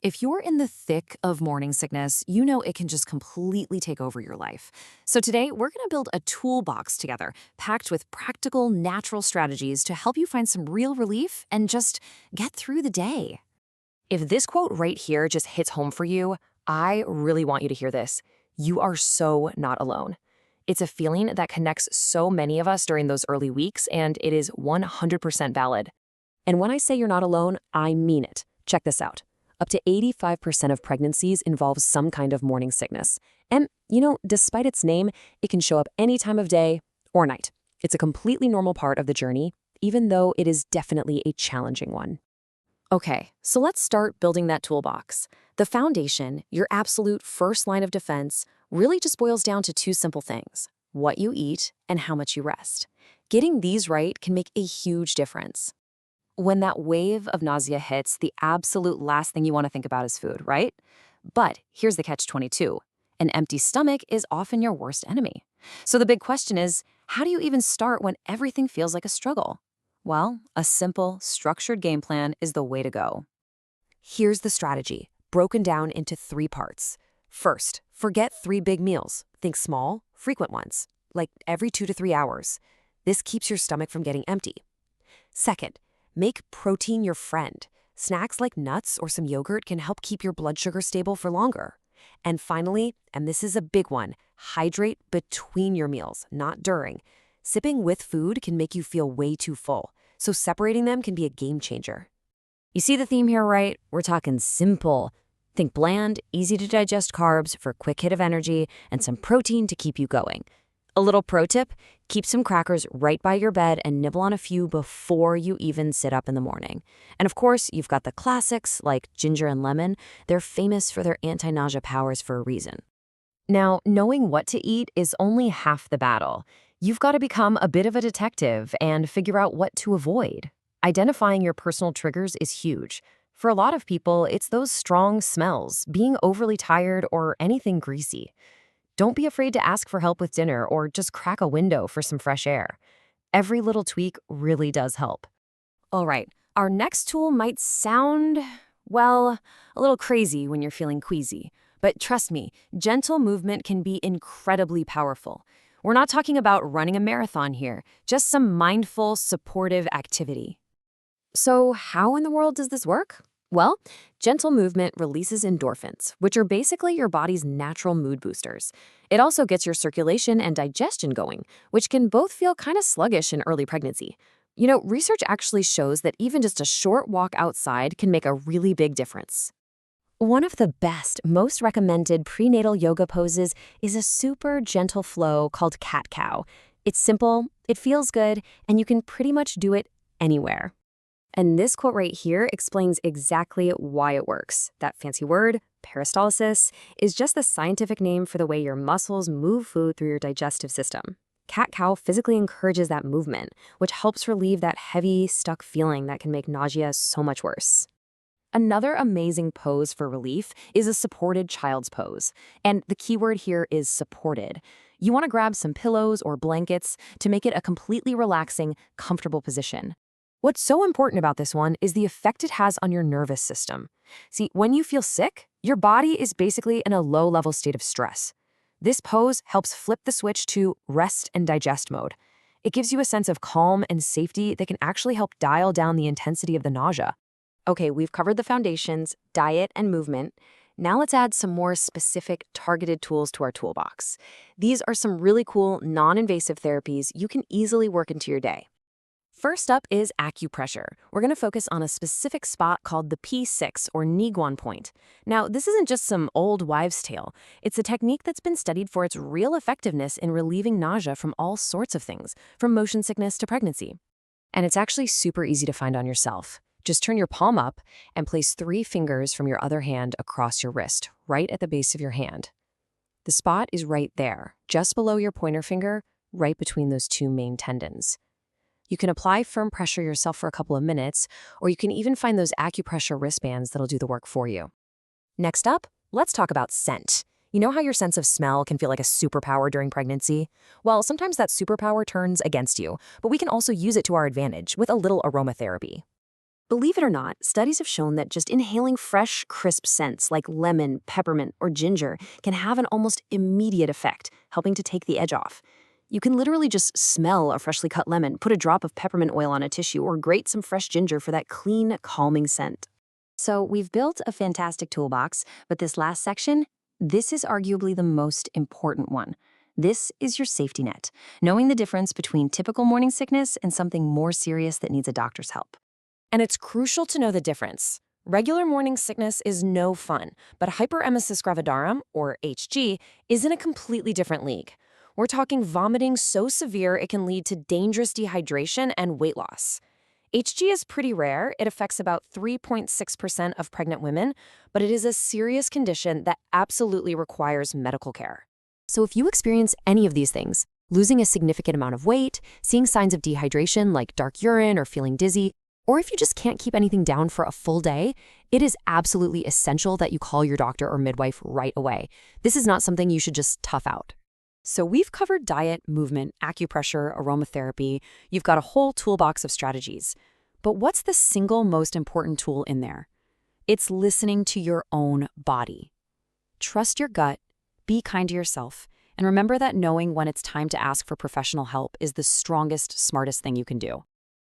If you're in the thick of morning sickness, you know it can just completely take over your life. So today, we're going to build a toolbox together, packed with practical, natural strategies to help you find some real relief and just get through the day. If this quote right here just hits home for you, I really want you to hear this. You are so not alone. It's a feeling that connects so many of us during those early weeks, and it is 100% valid. And when I say you're not alone, I mean it. Check this out. Up to 85% of pregnancies involve some kind of morning sickness. And, despite its name, it can show up any time of day or night. It's a completely normal part of the journey, even though it is definitely a challenging one. Okay, so let's start building that toolbox. The foundation, your absolute first line of defense, really just boils down to two simple things: what you eat and how much you rest. Getting these right can make a huge difference. When that wave of nausea hits, the absolute last thing you want to think about is food, right? But here's the catch-22. An empty stomach is often your worst enemy. So the big question is, how do you even start when everything feels like a struggle? Well, a simple, structured game plan is the way to go. Here's the strategy, broken down into 3 parts. First, forget 3 big meals. Think small, frequent ones, like every 2 to 3 hours. This keeps your stomach from getting empty. Second, make protein your friend. Snacks like nuts or some yogurt can help keep your blood sugar stable for longer. And finally, and this is a big one, hydrate between your meals, not during. Sipping with food can make you feel way too full, so separating them can be a game changer. You see the theme here, right? We're talking simple. Think bland, easy to digest carbs for a quick hit of energy and some protein to keep you going. A little pro tip, keep some crackers right by your bed and nibble on a few before you even sit up in the morning. And of course, you've got the classics like ginger and lemon. They're famous for their anti-nausea powers for a reason. Now, knowing what to eat is only half the battle. You've got to become a bit of a detective and figure out what to avoid. Identifying your personal triggers is huge. For a lot of people, it's those strong smells, being overly tired, or anything greasy. Don't be afraid to ask for help with dinner or just crack a window for some fresh air. Every little tweak really does help. All right, our next tool might sound, well, a little crazy when you're feeling queasy. But trust me, gentle movement can be incredibly powerful. We're not talking about running a marathon here, just some mindful, supportive activity. So how in the world does this work? Well, gentle movement releases endorphins, which are basically your body's natural mood boosters. It also gets your circulation and digestion going, which can both feel kind of sluggish in early pregnancy. Research actually shows that even just a short walk outside can make a really big difference. One of the best, most recommended prenatal yoga poses is a super gentle flow called cat-cow. It's simple, it feels good, and you can pretty much do it anywhere. And this quote right here explains exactly why it works. That fancy word, peristalsis, is just the scientific name for the way your muscles move food through your digestive system. Cat-cow physically encourages that movement, which helps relieve that heavy, stuck feeling that can make nausea so much worse. Another amazing pose for relief is a supported child's pose. And the key word here is supported. You want to grab some pillows or blankets to make it a completely relaxing, comfortable position. What's so important about this one is the effect it has on your nervous system. See, when you feel sick, your body is basically in a low-level state of stress. This pose helps flip the switch to rest and digest mode. It gives you a sense of calm and safety that can actually help dial down the intensity of the nausea. Okay, we've covered the foundations, diet, and movement. Now let's add some more specific, targeted tools to our toolbox. These are some really cool, non-invasive therapies you can easily work into your day. First up is acupressure. We're going to focus on a specific spot called the P6 or Niguan point. Now, this isn't just some old wives' tale. It's a technique that's been studied for its real effectiveness in relieving nausea from all sorts of things, from motion sickness to pregnancy. And it's actually super easy to find on yourself. Just turn your palm up and place 3 fingers from your other hand across your wrist, right at the base of your hand. The spot is right there, just below your pointer finger, right between those 2 main tendons. You can apply firm pressure yourself for a couple of minutes, or you can even find those acupressure wristbands that'll do the work for you. Next up, let's talk about scent. You know how your sense of smell can feel like a superpower during pregnancy? Well, sometimes that superpower turns against you, but we can also use it to our advantage with a little aromatherapy. Believe it or not, studies have shown that just inhaling fresh, crisp scents like lemon, peppermint, or ginger can have an almost immediate effect, helping to take the edge off. You can literally just smell a freshly cut lemon, put a drop of peppermint oil on a tissue, or grate some fresh ginger for that clean, calming scent. So we've built a fantastic toolbox, but this last section, this is arguably the most important one. This is your safety net, knowing the difference between typical morning sickness and something more serious that needs a doctor's help. And it's crucial to know the difference. Regular morning sickness is no fun, but hyperemesis gravidarum, or HG, is in a completely different league. We're talking vomiting so severe it can lead to dangerous dehydration and weight loss. HG is pretty rare. It affects about 3.6% of pregnant women, but it is a serious condition that absolutely requires medical care. So if you experience any of these things, losing a significant amount of weight, seeing signs of dehydration like dark urine or feeling dizzy, or if you just can't keep anything down for a full day, it is absolutely essential that you call your doctor or midwife right away. This is not something you should just tough out. So we've covered diet, movement, acupressure, aromatherapy. You've got a whole toolbox of strategies. But what's the single most important tool in there? It's listening to your own body. Trust your gut, be kind to yourself, and remember that knowing when it's time to ask for professional help is the strongest, smartest thing you can do.